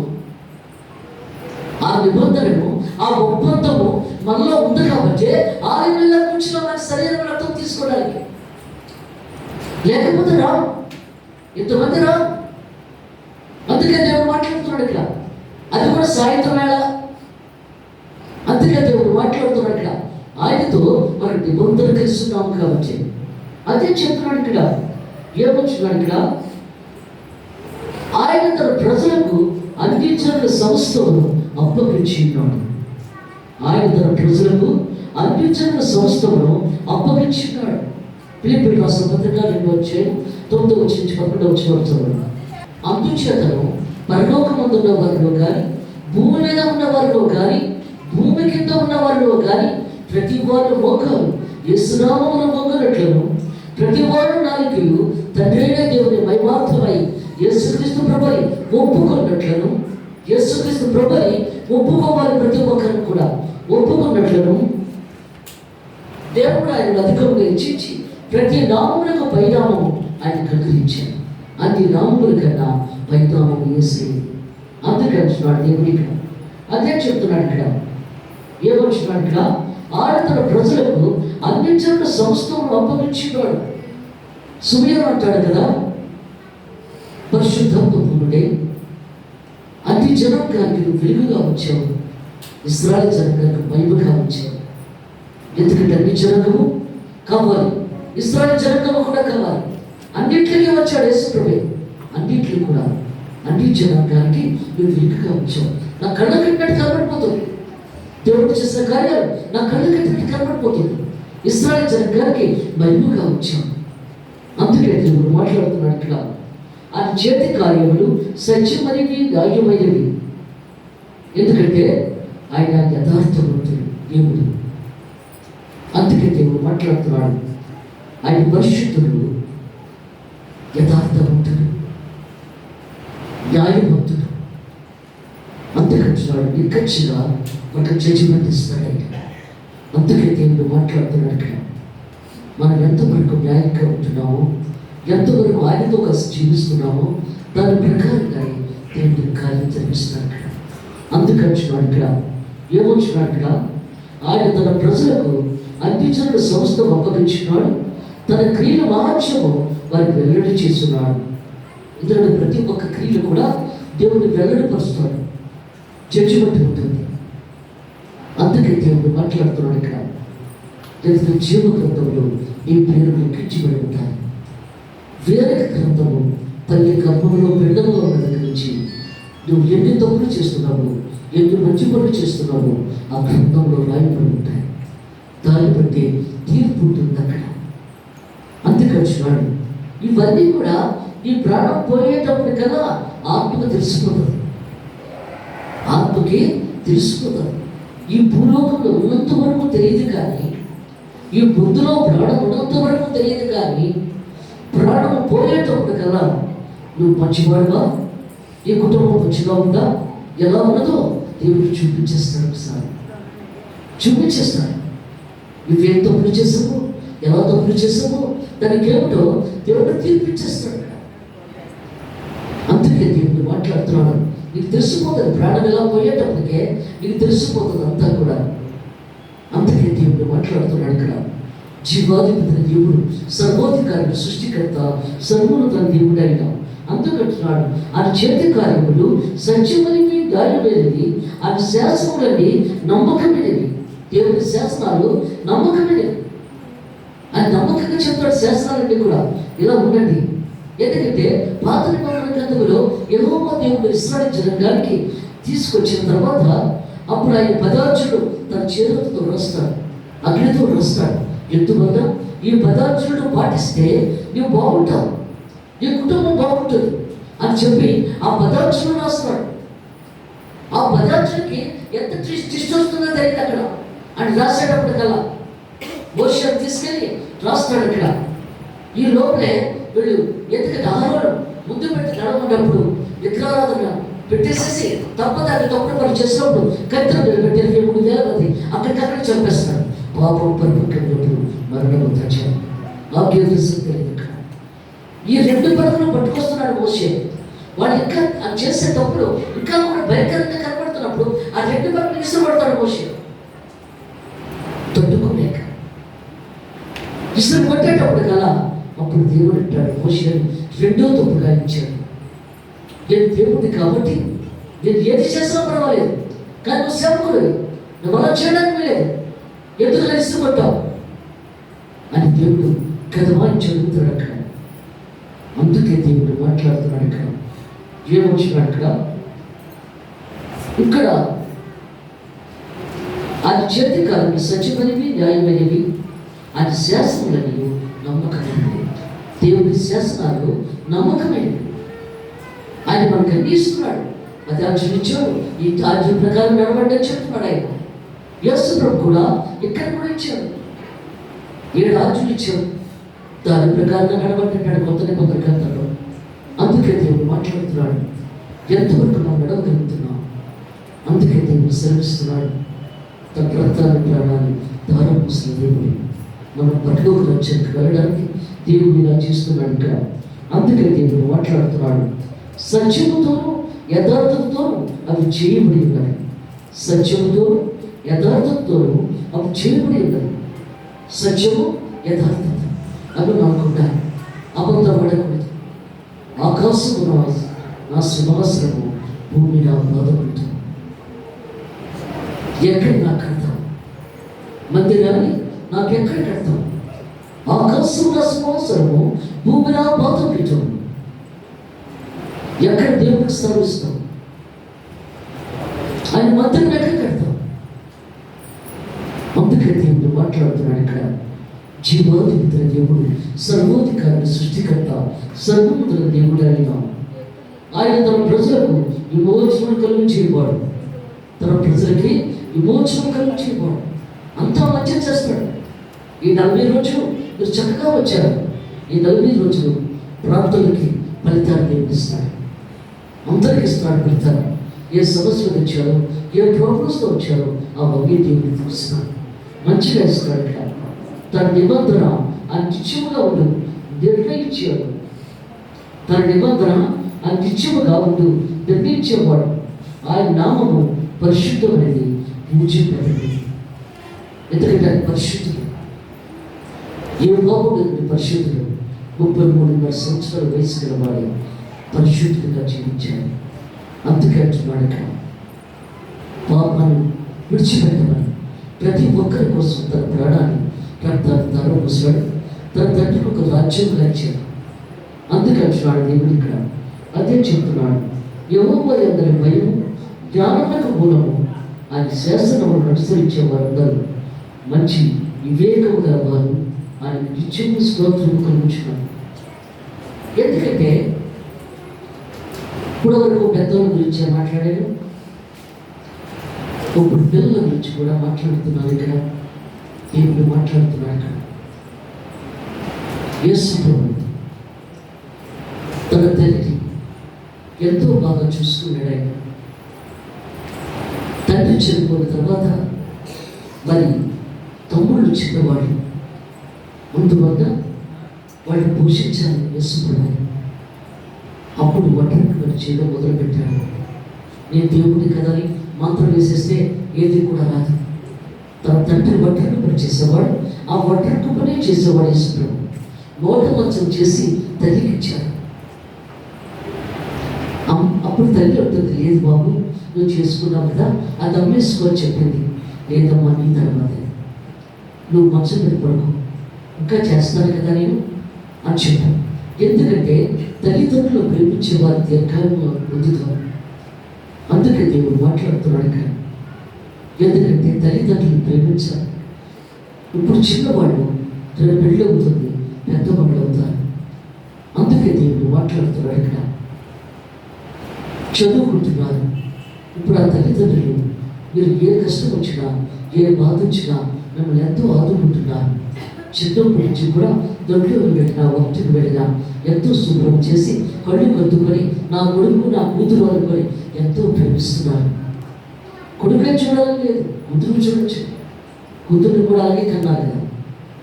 ఆ నిబంధనను, ఆ ఒప్పందము మనలో ఉంది కాబట్టి ఆలయం ఎలా కూర్చున్నాం, మన శరీరం రక్తం తీసుకోవడానికి. లేకపోతే రా, ఇంతమంది రా. అందుకే దేవుడు మాట్లాడుతున్నాడు ఇక్కడ. అది కూడా సాయంత్రం వేళ. అందుకే దేవుడు మాట్లాడుతున్నాడు ఇక్కడ. ఆయనతో మనం నిబంధన కలిస్తున్నాము కాబట్టి అదే చెప్తున్నాడు ఇక్కడ. ఏమొచ్చున్నాడు ఇక్కడ, ఆయన తన ప్రజలకు అందించిన సంస్థను అప్పగించి ఉన్నాడు. ఆయన తన ప్రజలకు అందించిన సంస్థను అప్పగించి ఉన్నాడు. ఫిలిప్పీయుల రాసిన పత్రిక 2:9-11 అందుచేతను పరలోకమందు ఉన్న వారిలో కానీ, భూమి మీద ఉన్న వారిలో కానీ, భూమి కింద ఉన్న వారిలో కానీ ప్రతి వారు మోకాలు యేసు నామమున మోకనట్లను, ప్రతి వారు నాలుకలు తండ్రి అయిన దేవుని మహిమార్థమై యేసుక్రీస్తు ప్రభుని ఒప్పుకున్నట్లను, యేసుక్రీస్తు ప్రభుని ఒప్పుకోవాలి ప్రతి ఒక్కరిని కూడా ఒప్పుకున్నట్లను దేవుడు ఆయన అధికంగా హెచ్చించి ప్రతి నామములకు పైనామము ఆయన అనుగ్రహించాడు. అన్ని నామముల కన్నా పైనామము యేసే. అందుకంటున్నాడు దేవుడు ఇక్కడ. అదే చెప్తున్నాడు ఇక్కడ. ఏమంటున్నాడు ఇక్కడ? ఆయన తన ప్రజలకు అన్ని జనుల సమస్తమును అప్పగించినాడు. సుమేరు అంటాడు కదా, పరిశుద్ధాత్మకుడే అన్ని జనాంగానికి నువ్వు వెలుగుగా వచ్చావు, ఇశ్రాయేలు జనాంగానికి మహిమగా వచ్చావు. ఎందుకంటే అన్ని జనాంగము కావాలి, ఇశ్రాయేలు జనాంగము కూడా కావాలి. అన్నింటికి వచ్చాడు యేసు ప్రభువే. అన్నింటికి కూడా అన్ని జనాంగానికి నువ్వు వెలుగుగా వచ్చావు. నా కళ్ళ కట్టినట్టు కనబడిపోతుంది. దేవుడు చేసిన కార్యాలు నా కళ్ళ కట్టినట్టు కనబడిపోతుంది. ఇశ్రాయేలు జనాంగానికి మహిమగా వచ్చావు. అందుకే దేవుడు మాట్లాడుతున్నాడు ఇక్కడ. ఆయన చేతి కార్యములు సత్యమైనవి, న్యాయమైనవి. ఎందుకంటే ఆయన యథార్థవంతుడు దేవుడు. అందుకే దేవుడు మాట్లాడుతున్నాడు. ఆయన పరిశుద్ధుడు, యథార్థవంతుడు, న్యాయవంతుడు. అంతకంటున్నాడు. నిక్కచ్చిగా ఒక జడ్జిమెంట్ ఇస్తాడు ఆయన. అందుకే దేవుడు మాట్లాడుతున్నాడు ఇక్కడ. మనం ఎంతవరకు న్యాయంగా ఉంటున్నామో, ఎంతవరకు ఆయనతో కలిసి జీవిస్తున్నామో దాని ప్రకారంగా దేవుడు కార్యం జరిపిస్తున్నాడు ఇక్కడ. అందుకంటున్నాడు ఇక్కడ. ఏమొచ్చినాడు ఇక్కడ? ఆయన తన ప్రజలకు అన్ని జనుల సంస్థను అప్పగించున్నాడు. తన క్రియల మహాత్మ్యము వారికి వెల్లడి చేస్తున్నాడు. ఇందులో ప్రతి ఒక్క క్రియలు కూడా దేవుడిని వెల్లడిపరుస్తాడు. జడ్జిమెంట్ ఉంటుంది. అందుకే దేవుడు మాట్లాడుతున్నాడు ఇక్కడ. దేవుడు జీవ గ్రంథంలో ఈ పేరు లిఖించబడి ఉంటాయి. వేరే గ్రంథము తల్లి గర్భంలో పిండంలో ఉన్న దగ్గర నుంచి నువ్వు ఎన్ని తప్పులు చేస్తున్నావు, ఎన్ని మంచి పనులు చేస్తున్నావు ఆ గ్రంథంలో రాయబడి ఉంటాయి. దాన్ని బట్టి తీర్పు ఉంటుంది అక్కడ. అందుకంటున్నాడు. ఇవన్నీ కూడా ఈ ప్రాణం పోయేటప్పుడు కదా ఆత్మకు తెలిసిపోతుంది. ఆత్మకి తెలిసిపోతుంది. ఈ భూలోకంలో ఉన్నంత వరకు తెలియదు కానీ, ఈ బుద్ధిలో ప్రాణం ఉన్నంత వరకు తెలియదు కానీ, ప్రాణం పోయేటప్పుడు కదా నువ్వు మంచివాడుగా, ఈ కుటుంబం మంచిగా ఉందా, ఎలా ఉన్నదో దేవుడు చూపించేస్తాడు. ఒకసారి చూపించేస్తాడు. నువ్వేం తప్పులు చేసావు, ఎలా తప్పులు చేసావు, దానికి ఏమిటో దేవుడు తీర్పిచ్చేస్తాడు. అందుకే దేవుడు మాట్లాడుతున్నాడు. నీకు తెలిసిపోతుంది. ప్రాణం ఎలా పోయేటప్పటికే నీకు తెలిసిపోతుంది అంతా కూడా. అందుకే దేవుడు మాట్లాడుతున్నాడు ఇక్కడ. జీవాధిపతి దేవుడు, సర్వోధికారుడు, సృష్టికర్త, సర్వోన్నత దేవుడు అయినా. అందుకంటున్నాడు. ఆయన చేతి కార్యములు సత్యమైనవి, న్యాయమైనవి. ఆయన శాసనములన్నీ నమ్మకమైనవి. దేవుని శాసనాలు నమ్మకమైనవి. ఆయన నమ్మకంగా చెప్తాడు శాసనాలన్నీ కూడా. ఇలా ఉండండి. ఎందుకంటే పాత నిబంధన గ్రంథంలో యెహోవా దేవుడు ఇశ్రాయేలు జనాంగానికి తీసుకొచ్చిన తర్వాత అప్పుడు ఆయన పదార్చుడు తన చేతులతో రాస్తాడు, అగ్నితో రాస్తాడు. ఎందువల్ల ఈ పదార్చుడు పాటిస్తే నువ్వు బాగుంటావు, నీ కుటుంబం బాగుంటుంది అని చెప్పి ఆ పదార్చుడు రాస్తాడు. ఆ పదార్చుడికి ఎంత ట్విస్ట్ వస్తుందో తెలియదు అక్కడ. అని రాసేటప్పుడు కల్లా మోషే తీసుకెళ్ళి రాస్తాడు అక్కడ. ఈ లోపలే వీళ్ళు ఎందుకంటే ఆహారం ముందు పెట్టి నడవన్నప్పుడు విగ్రహారాధన పెట్టేసేసి తప్పదాన్ని తప్పుడు పని చేసినప్పుడు కత్తిని నిలబెట్టి 23,000 మంది అక్కడికక్కడ చంపేస్తాడు. పాపం పరిపక్వమైనప్పుడు మరణం తెచ్చాడు. ఆజ్ఞ తెలియదు అక్కడ. ఈ 2 పరుగులు పట్టుకొస్తున్నాడు మోషే. వాళ్ళు ఇంకా చేసేటప్పుడు ఇంకా కూడా భయంకరంగా కనపడుతున్నప్పుడు ఆ 2 పరుగులు ఇష్టపడతాడు మోషే. తట్టుకోలేక ఇసురు కొట్టేటప్పుడు కదా అప్పుడు దేవుడు అంటాడు మోషేను 2వ తప్పుగా ఇచ్చాడు. నేను దేవుడిని కాబట్టి నేను ఏది చేసినా పర్వాలేదు, కానీ నువ్వు సేవకుడు, నువ్వు అలా చేయడానికి లేదు, ఎందుకు ఇష్టపడ్డావు అని దేవుడు కథమాని చదువుతాడు అక్కడ. అందుకే దేవుడు మాట్లాడుతున్నాడు ఇక్కడ. ఏమొచ్చినాడు అక్కడ? ఇక్కడ ఆయన చేతి కాలంలో సత్యమైనవి, న్యాయమైనవి. ఆయన శాసనాలని నమ్మకమైనవి. దేవుడి శాసనాలు నమ్మకమైనవి. ఆయన మనకు అన్ని ఇస్తున్నాడు. అది ఆజ్ఞలు ఇచ్చాడు. ఈ ఆజ్ఞల ప్రకారం నడవండి అని చెప్తున్నాడు ఆయన. యేసు ప్రభు కూడా ఇక్కడ కూడా ఇచ్చాడు. 7 ఆజ్ఞలు ఇచ్చాడు. దాని ప్రకారంగా నడవండి అంటాడు కొత్త నిబంధన గ్రంథంలో. ఎంతవరకు మనం నడవగలుగుతున్నాం? అందుకే దేవుడు శ్రమిస్తున్నాడు. తన రక్తాన్ని ప్రాణాన్ని ధారపోసిన దేవుడు మనం పరలోక రాజ్యానికి వెళ్ళడానికి దేవుడు ఇలా చేస్తున్నాడు ఇక్కడ. అందుకే దేవుడు మాట్లాడుతున్నాడు, సత్యముతోనూ యథార్థతతోనూ అవి చేయబడి ఉన్నాయి. సత్యముతోనూ యథార్థతతోనూ అవి చేయబడి ఉన్నాయి. సత్యము యథార్థత అవి నాకుండాలి. అబద్ధం పడకూడదు. ఆకాశము నా సింహాసనము, భూమి నా బాధపడుతుంది. ఎక్కడ నాకు కడతాం? మందిరాన్ని నాకెక్కడ కడతాం? ఆకాశం నా సింహాసనము, భూమి నా బాధపడటం. ఎక్కడ దేవుడికి స్థాపిస్తాం? ఆయన మందిరం ఎక్కడ కడతాం? అందుకే దేవుడు మాట్లాడుతున్నాడు ఇక్కడ. జీవాధిపతుల దేవుడు, సర్వోధికారి, సృష్టికర్త, సర్వోన్నతుల దేవుడు ఆయన తన ప్రజలకు విమోచన కలిగించేవాడు. తన ప్రజలకి విమోచన కలిగించేవాడు. అంతా మంచి చేస్తాడు. ఈ 40 రోజులు మీరు చక్కగా వచ్చారు. ఈ 40 రోజులు ప్రార్థనలకి ఫలితాన్ని ఇస్తాడు. అందరికి ఇస్తాడు ఫలితాలు. ఏ సమస్యలు వచ్చారో, ఏ ప్రాబ్లమ్స్తో వచ్చారో అవన్నీ దేవుడిని చూస్తున్నాడు. మంచిగా ఇస్తాడు. తన నిబంధన నిత్యముగా ఉండు నిర్ణయించాడు. తన నిబంధన నిత్యముగా ఉండు నిర్ణయించేవాడు. ఆయన నామము పరిశుద్ధమైనది, పూజింపబడింది. ఎందుకంటే పరిశుద్ధుడు. ఏ బాబుడు పరిశుద్ధుడు? 33.5 సంవత్సరాల వయసు గల వాడి పరిశుద్ధుడిగా జీవించాడు. అందుకే అంటున్నాడు ఇక్కడ, పాపాన్ని విడిచిపెట్టమని ప్రతి ఒక్కరి కోసం తన ప్రాణాన్ని రక్తాన్ని ధారపోసాడు. తన తండ్రికి ఒక రాజ్యం ఇచ్చాడు. అందుకే అంటున్నాడు దేవుడు ఇక్కడ. అదే చెప్తున్నాడు, యెహోవా యందు భయము జ్ఞానమునకు మూలము. ఆయన శాసనములను అనుసరించే వారందరూ మంచి వివేకము గల వారు ఆయన నిత్యము స్తోత్రము కలుగుచున్నారు. ఎందుకంటే ఇప్పటివరకు పెద్దల గురించి మాట్లాడాను, ఇప్పుడు పిల్లల గురించి కూడా మాట్లాడుతున్నాను. ఇక్కడ దేవుడు మాట్లాడుతున్నాడు. ఇక్కడ యేసు ప్రభువు తన తల్లిని ఎంతో బాగా చూసుకున్నాడు. ఆయన తండ్రి చనిపోయిన తర్వాత మరి తమ్ముళ్ళు చిన్నవాళ్ళు, అందువల్ల వాళ్ళు పోషించాలి యేసు ప్రభువు. అప్పుడు ఒంటరికి మరి చేయడం మొదలుపెట్టాడు. నేను దేవుడిని కదా అని మంత్రం వేసేస్తే ఏది కూడా రాదు. తన తండ్రి ఒంటరికి పని చేసేవాడు. ఆ ఒంటరికి పనే చేసేవాడు యేసు ప్రభువు. నోట మంచం చేసి తల్లికి ఇచ్చాడు. అప్పుడు తల్లి ఉంటుంది, లేదు బాబు నువ్వు చేసుకున్నావు కదా, అది అమ్మేసుకోని చెప్పింది. లేదమ్మా, నీ తర్వాత నువ్వు మంచం మీద పడుకో, ఇంకా చేస్తాను కదా నేను అని చెప్పాను. ఎందుకంటే తల్లిదండ్రులు ప్రేమించే వారి దీర్ఘాలను పొందుతారు. అందుకే దేవుడు మాట్లాడుతున్నాడు ఇక్కడ. ఎందుకంటే తల్లిదండ్రులు ప్రేమించాలి. ఇప్పుడు చిన్నవాళ్ళు రేపు పెళ్ళి అవుతుంది, పెద్దవాళ్ళు అవుతారు. అందుకే దేవుడు మాట్లాడుతున్నాడు ఇక్కడ. చదువుకుంటున్నారు. ఇప్పుడు ఆ తల్లిదండ్రులు మీరు ఏ కష్టం వచ్చినా, ఏ బాధ వచ్చినా మిమ్మల్ని ఎంతో ఆదుకుంటున్నారు. చిన్నప్పటి నుంచి కూడా దొడ్లో వెళ్ళినా, ఒకటికి వెళ్ళినా ఎంతో శుభ్రం చేసి కళ్ళు కద్దుకొని నా కొడుకు నా కూతురు అనుకొని ఎంతో ప్రేమిస్తున్నారు. కొడుకే చూడాలని లేదు, కూతురు చూడొచ్చు. కూతురుని కూడా అలాగే కన్నారు కదా.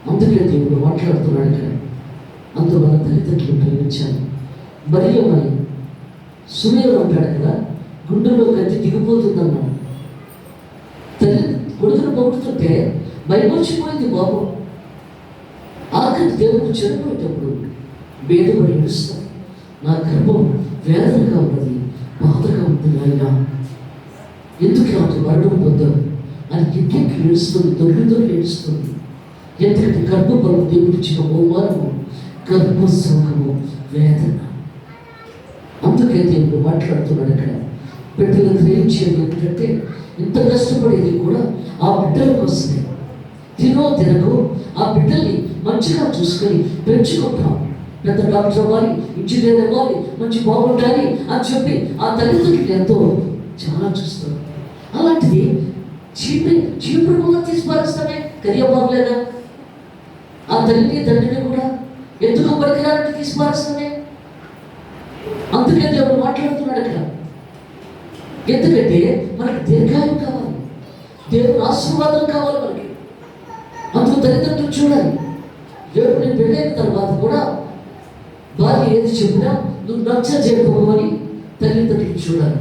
అందుకే దేవుడు మాట్లాడుతున్నాడు ఇక్కడ. అందువల్ల తల్లిదండ్రులు ప్రేమించాలి. మరియు మరి సూర్యుడు అంటాడు కదా, గుండెలో కత్తి దిగిపోతుందన్నాడు. తల్లి కొడుకును పొగుడుతుంటే భయమర్చిపోయింది బాబు. ఆఖరి దేవుడు చనిపోయేటప్పుడు వేదపడి ఏడుస్తాం, నా గర్భం వేదనగా ఉన్నది, బాధగా ఉంటుంది ఆయన, ఎందుకు అటు మరణం పొందారు అని ఎక్కెక్కి ఏడుస్తుంది, దొరికి ఏడుస్తుంది. ఎందుకంటే గర్భఫలం దేవుడిచ్చిన బహుమానము గర్భశోకము, వేదన. అందుకే దేవుడు మాట్లాడుతున్నాడు ఇక్కడ. బిడ్డలు గ్రహించేది ఏంటంటే ఇంత కష్టపడేది కూడా ఆ బిడ్డల కోసమే. తినకు ఆ బిడ్డల్ని మంచిగా చూసుకొని పెంచుకుంటాం. పెద్ద డాక్టర్ అవ్వాలి, ఇంజనీర్ అవ్వాలి, మంచి బాగుండాలి అని చెప్పి ఆ తల్లిదండ్రులు ఎంతో చాలా చూస్తారు. అలాంటిది చీపురు కూడా తీసి పారేస్తామే, కరియా బాగలేదా? ఆ తల్లిని తండ్రిని కూడా ఎందుకు పనికిరాలని తీసి పారేస్తామే. అందుకే దేవుడు మాట్లాడుతున్నాడు ఇక్కడ. ఎందుకంటే మనకు దీర్ఘాయం కావాలి, దేవుని ఆశీర్వాదం కావాలి మనకి. అందుకు తల్లిదండ్రులు చూడాలి. రేపు నేను పెళ్ళైన తర్వాత కూడా భార్య ఏది చెప్పినా నువ్వు నచ్చ చేయకపోవని తల్లిదండ్రులు చూడాలి.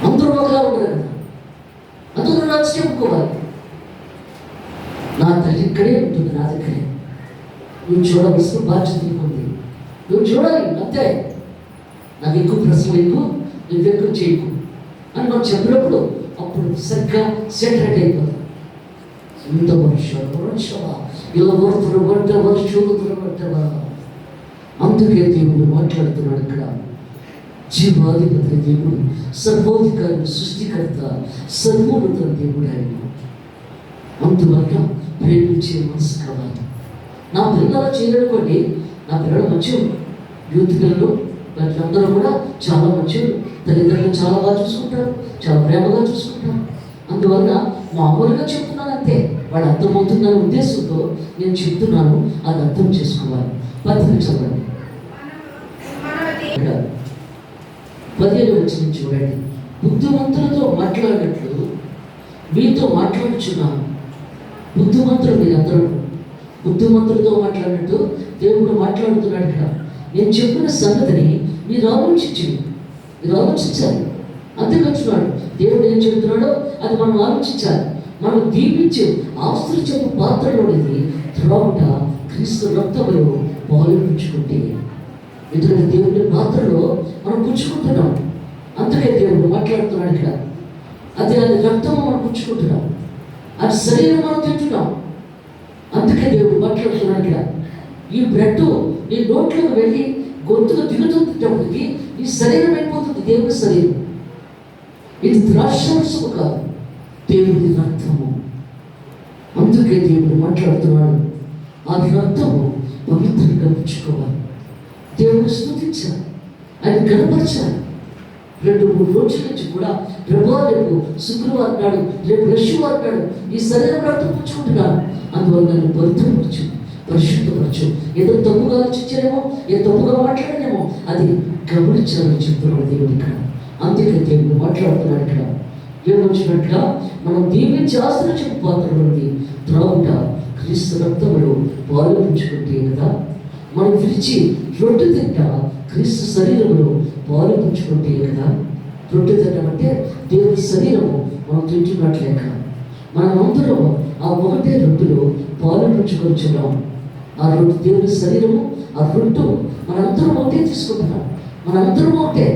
అందరూ ఒకలా ఉండరు కదా, అందరూ నచ్చ చెప్పుకోవాలి. నా తల్లి ఇక్కడే ఉంటుంది, నా దగ్గరే. నువ్వు చూడవలసిన బాధ్యత ఉంది, నువ్వు చూడాలి అంతే. నాకు ఎక్కువ ప్రశ్నలు ఎక్కువ, నువ్వు ఎక్కువ చేయకు అని మనం చెప్పినప్పుడు అప్పుడు సరిగ్గా సెటరేట్ అయిపోతుంది. ఇంత వర్షవా ఇలా వర్షవా. అందుకే దేవుడు మాట్లాడుతున్నాడు ఇక్కడ. జీవాధిపతి దేవుడు, సర్వోధికారి, సృష్టికర్త, సర్వోన్నత దేవుడు ఆయన. అందువల్ల ప్రేమించే మనసు కావాలి. నా పిల్లలు చేయనుకోండి, నా పిల్లలు మంచివారు, యూత్ పిల్లలు అందరూ కూడా చాలా మంచివారు, తల్లిదండ్రులు చాలా బాగా చూసుకుంటారు, చాలా ప్రేమగా చూసుకుంటారు. అందువల్ల మామూలుగా చెప్తున్నాను అంతే, వాళ్ళు అర్థమవుతుందనే ఉద్దేశంతో నేను చెప్తున్నాను. అది అర్థం చేసుకోవాలి. పత్రిక చదవండి, 15వ వచనం చూడండి. బుద్ధిమంతులతో మాట్లాడినట్లు మీతో మాట్లాడుచున్నాను. బుద్ధిమంతులు మీరందరూ బుద్ధిమంతులతో మాట్లాడినట్టు దేవుడు మాట్లాడుతున్నాడు ఇక్కడ. నేను చెప్పిన సంగతిని మీరు ఆలోచించాలి. అంతేకాచున్నాడు దేవుడు ఏం చెబుతున్నాడో అది మనం ఆలోచించాలి. మనం దీపించే ఆస్తులు చెప్పు పాత్రలోనిది త్రాగుట క్రీస్తు రక్తములో పాలుంచుకుంటే, ఎందుకంటే దేవుడి పాత్రలో మనం పుచ్చుకుంటున్నాం. అందుకే దేవుడు మాట్లాడుతున్నాడు ఇక్కడ. అది రక్తము మనం పుచ్చుకుంటున్నాం, అది శరీరం మనం తింటున్నాం. అందుకే దేవుడు మాట్లాడుతున్నాడు ఇక్కడ. ఈ బ్రెడ్ నీ నోట్లోకి వెళ్ళి గొంతుకు దిగుతున్నప్పటికీ ఈ శరీరం అయిపోతుంది, దేవుడి శరీరం. ఇది ద్రాక్షరసము కాదు, దేవుడి రక్తము. అందుకే దేవుడు మాట్లాడుతున్నాడు. ఆ రక్తము పవిత్రంగా పుచ్చుకోవాలి, దేవుడు స్తుతించాలి, ఆయన కనపరచాలి. 2-3 రోజుల నుంచి కూడా ప్రభా రేపు శుక్రవారం నాడు, రేపు రవివారం నాడు ఈ శరీరం రక్తం పుచ్చుకుంటున్నాను, అందువల్ల నన్ను పవిత్రపరచు, పరిశుద్ధపరచు. ఏదో తప్పుగా ఆలోచించానేమో, ఏదో తప్పుగా మాట్లాడనేమో అది గమనించాలని చెప్తున్నాడు దేవుడు ఇక్కడ. అందుకే దేవుడు మాట్లాడుతున్నాడు ఇక్కడ. ఏమొచ్చినట్టుగా మనం దీవించి ఆస్తులు చెప్పు పాత్రలోని త్రాగుట క్రీస్తు రక్తములో పాలుపుంచుకుంటే కదా. మనం విరిచి రొట్టె తింటా క్రీస్తు శరీరంలో పాలుపుంచుకుంటే కదా. రొట్టె తింటామంటే దేవుడి శరీరము మనం తింటున్నట్లేక మనం అందరం ఆ ఒకటే రొట్టెలో పాలుపుంచుకొచ్చున్నాం. ఆ రొట్టె దేవుడి శరీరము, ఆ రొట్టె మనందరం ఒకటే తీసుకుంటున్నాం. మనందరం ఒకటే,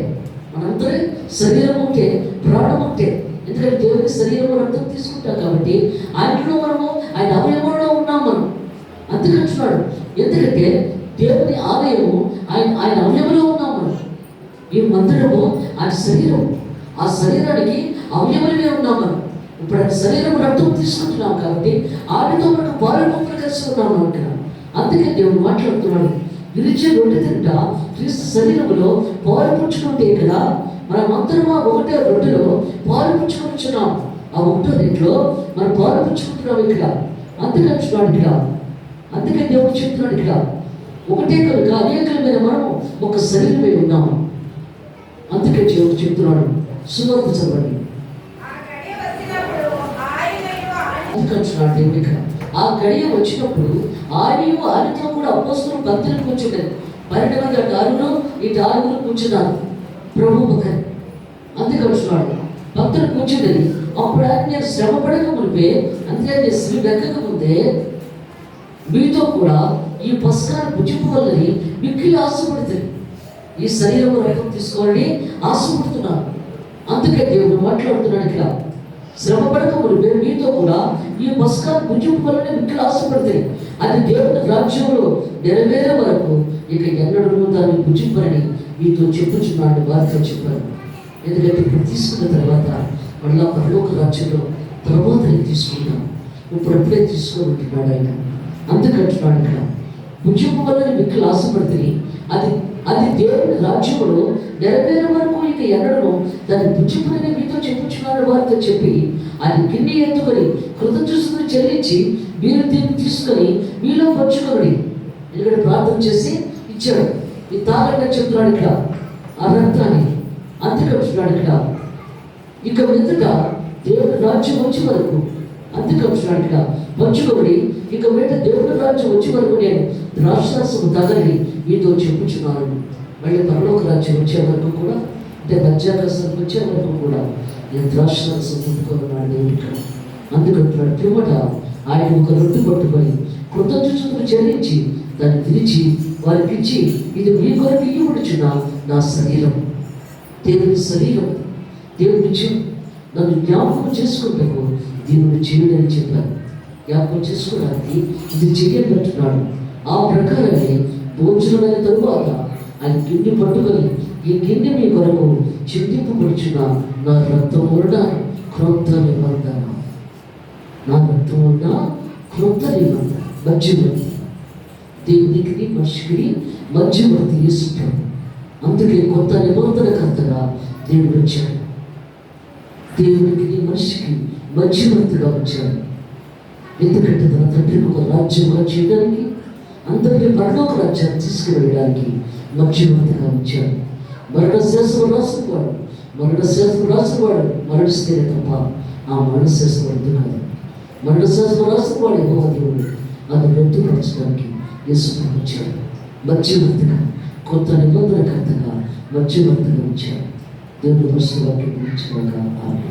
మనందరి శరీరం ఒకటే, ప్రాణం ఒకటే. ఎందుకంటే దేవుడి శరీరంలో రక్తం తీసుకుంటాం కాబట్టి ఆయనలో మనము ఆయన అవయవంలో ఉన్నాం మనం. అందుకంటున్నాడు, ఎందుకంటే దేవుని ఆలయము ఆయన అవయవంలో ఉన్నాం మనం. ఈ మందిరము ఆయన శరీరం, ఆ శరీరానికి అవయవమే ఉన్నాం మనం. ఇప్పుడు ఆయన శరీరం రక్తం తీసుకుంటున్నాం కాబట్టి ఆయనతో మనకు పాలుపంపులు కలుసుకున్నాం అంటున్నాం. అందుకే దేవుడు మాట్లాడుతున్నాడు, విరిచే రొట్టె తింటా క్రీస్తు శరీరంలో పాలుపుంచుకుంటే కదా. మనం అందరం ఆ ఒకటే రొట్టెలో పాలుపుంచుకుంటున్నాం. ఆ ఒకటో దీంట్లో మనం పాలుపుంచుకుంటున్నాం ఇక్కడ. అందుకంటున్నాడు ఇక్కడ. అందుకే దేవుడు చెప్తున్నాడు ఇక్కడ, ఒకటే కనుక అనేకమైన మనము ఒక శరీరమై ఉన్నాము. అందుకే దేవుడు చెప్తున్నాడు, సువార్త చదవండి. అందుకంటున్నాడు దేవుడు ఇక్కడ. ఆ గడియ వచ్చినప్పుడు ఆయనతో కూడా అపోస్తలులు పంక్తులు కూర్చుంటారు. 12 మంది అటు 6 ఇటు 6 కూర్చున్నారు ప్రభు పక్కన. అందుకంటున్నాడు భక్తులు కూర్చుంటుంది. అప్పుడు ఆయన నేను శ్రమ పడక మునిపే, అందుకే నేను శ్రీ వెక్కక ముందే మీతో కూడా ఈ పస్కాన్ని పుచ్చుకోవాలని మిక్కిలి ఆశపడుతుంది. ఈ శరీరం రక్తం తీసుకోవాలని ఆశపడుతున్నాను. అందుకే దేవుడు మాట్లాడుతున్నాడు ఇక్కడ. శ్రమ పడక మునిపే మీతో కూడా ఈ పస్కాన్ని పుచ్చుకోవాలని మిక్కిలి ఆశపడుతుంది. అది దేవుని రాజ్యంలో నెరవేరే వరకు ఇక ఎన్నడూ దాన్ని పుచ్చుకోవాలని మీతో చెప్పుచున్నాడు, వారితో చెప్పాను. ఎందుకంటే ఇప్పుడు తీసుకున్న తర్వాత మళ్ళా పరలోక రాజ్యంలో తర్వాత నేను తీసుకున్నాను. ఇప్పుడు ఎప్పుడే తీసుకోమంటున్నాడు ఆయన. అందుకంటున్నాడు ఇక్కడ, భుజింపు వల్ల మిక్కులు ఆశపడితే అది దేవుని రాజ్యములో నెరవేరే వరకు ఇక ఎన్నడను దాన్ని భుజింపునని మీతో చెప్పుచున్నాడు, వారితో చెప్పి ఆయన గిన్నె ఎత్తుకొని కృతజ్ఞతలు చెల్లించి మీరు దీన్ని తీసుకొని మీలో పంచుకొని, ఎందుకంటే ప్రార్థన చేసి ఇచ్చాడు. ఈ తాగండి చెప్తున్నాడు ఇక్కడ. ఆ రక్తాన్ని అందుకంటున్నాడు ఇక్కడ, ఇక మీదట దేవుని రాజ్యం వచ్చే వరకు, అందుకంటున్నాడు ఇక్కడ, పంచుకొని ఇక మీద దేవుని రాజ్యం వచ్చే వరకు నేను ద్రాక్షారసము తాగని మీతో చెప్పుచున్నాను. మళ్ళీ పరలోక రాజ్యం వచ్చే వరకు కూడా, అంటే మధ్యాకాశానికి వచ్చే వరకు కూడా నేను ద్రాక్షారసం పుట్టుకున్నాను దేవుడు ఇక్కడ. అందుకంటున్నాడు, పిమ్మట ఆయన ఒక రొట్టె పట్టుకొని కృతజ్ఞతలు చెల్లించి దాన్ని విరిచి వారికి ఇచ్చి, ఇది మీ కొరకు ఇవ్వబడుచున్న నా శరీరం. దేవుని శరీరం, దేవుని నన్ను జ్ఞాపకం చేసుకుంటాకు దేవుని చేయడని చెప్పారు. జ్ఞాపకం చేసుకోవడానికి ఇది చెయ్యబట్టున్నాడు. ఆ ప్రకారమే భోజనమైన తరువాత ఆయన గిన్నె పట్టుకొని, ఈ గిన్నె మీ కొరకు చిందింపబడుచున్న నా రక్తం వలన క్రొత్త నిబంధన, నా రక్తం వలన క్రొత్త నిబంధన, మధ్యవర్తి. దేవునికి మనిషికి మధ్యవర్తి చేసుకుంటాడు. అందుకే కొత్త నిబంధనకర్తగా దేవుడు వచ్చాడు. దేవునికి మనిషికి మధ్యవర్తిగా వచ్చాడు. ఎందుకంటే తన తండ్రికి ఒక రాజ్యంగా చేయడానికి, అందరికీ పరలోక రాజ్యాన్ని తీసుకువెళ్ళడానికి మధ్యవర్తిగా వచ్చాడు. మరణశాస్త్రం రాసినవాడు మరణిస్తేనే తప్ప ఆ మరణశాస్త్రం రద్దు కాదు. మరణశాస్త్రం రాసినవాడు యెహోవా దేవుడు, అది రద్దుపరచడానికి యేసు వచ్చాడు. మధ్యవర్తిగా, కొత్త నిబంధనకర్తగా మధ్యవర్తిగా వచ్చాడు. దేవుని వాక్యం గురించి ఆమె